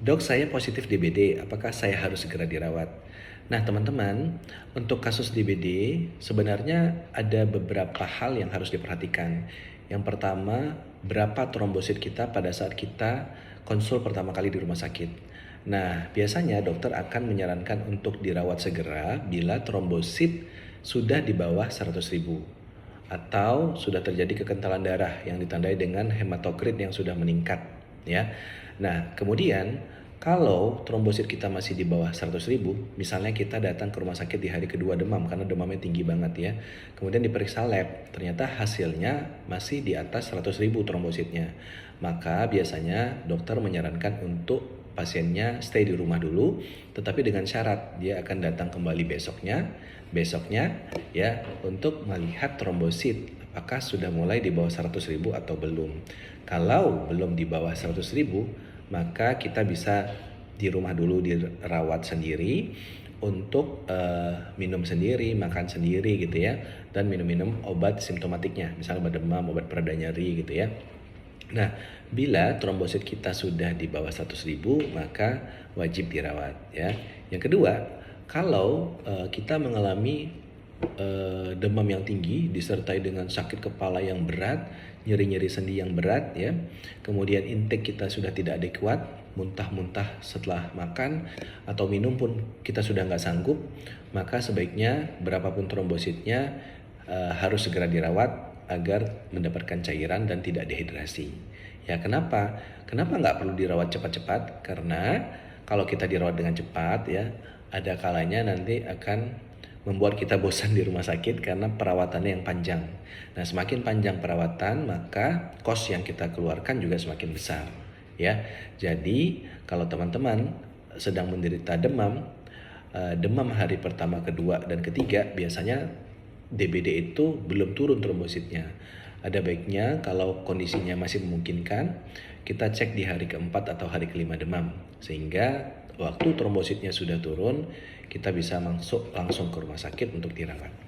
Dok, saya positif DBD, apakah saya harus segera dirawat? Nah, teman-teman, untuk kasus DBD sebenarnya ada beberapa hal yang harus diperhatikan. Yang pertama, berapa trombosit kita pada saat kita konsul pertama kali di rumah sakit. Nah, biasanya dokter akan menyarankan untuk dirawat segera bila trombosit sudah di bawah 100.000 atau sudah terjadi kekentalan darah yang ditandai dengan hematokrit yang sudah meningkat, ya. Nah, kemudian kalau trombosit kita masih di bawah 100.000, misalnya kita datang ke rumah sakit di hari kedua demam karena demamnya tinggi banget ya. Kemudian diperiksa lab, ternyata hasilnya masih di atas 100.000 trombositnya. Maka biasanya dokter menyarankan untuk pasiennya stay di rumah dulu, tetapi dengan syarat dia akan datang kembali besoknya ya, untuk melihat trombosit apakah sudah mulai di bawah 100.000 atau belum. Kalau belum di bawah 100.000, maka kita bisa di rumah dulu dirawat sendiri untuk minum sendiri, makan sendiri gitu ya, dan minum-minum obat simptomatiknya, misalnya obat demam, obat pereda nyeri gitu ya. Nah, bila trombosit kita sudah di bawah 100.000, maka wajib dirawat ya. Yang kedua, kalau kita mengalami demam yang tinggi disertai dengan sakit kepala yang berat, nyeri-nyeri sendi yang berat ya. Kemudian intake kita sudah tidak adekuat, muntah-muntah setelah makan atau minum pun kita sudah nggak sanggup, maka sebaiknya berapapun trombositnya harus segera dirawat agar mendapatkan cairan dan tidak dehidrasi. Ya, kenapa? Kenapa nggak perlu dirawat cepat-cepat? Karena kalau kita dirawat dengan cepat ya, ada kalanya nanti akan membuat kita bosan di rumah sakit karena perawatannya yang panjang. Nah, semakin panjang perawatan, maka kos yang kita keluarkan juga semakin besar. Ya, jadi kalau teman-teman sedang menderita demam, demam hari pertama, kedua, dan ketiga, biasanya DBD itu belum turun trombositnya. Ada baiknya kalau kondisinya masih memungkinkan, kita cek di hari keempat atau hari kelima demam. Sehingga waktu trombositnya sudah turun, kita bisa masuk langsung ke rumah sakit untuk dirawat.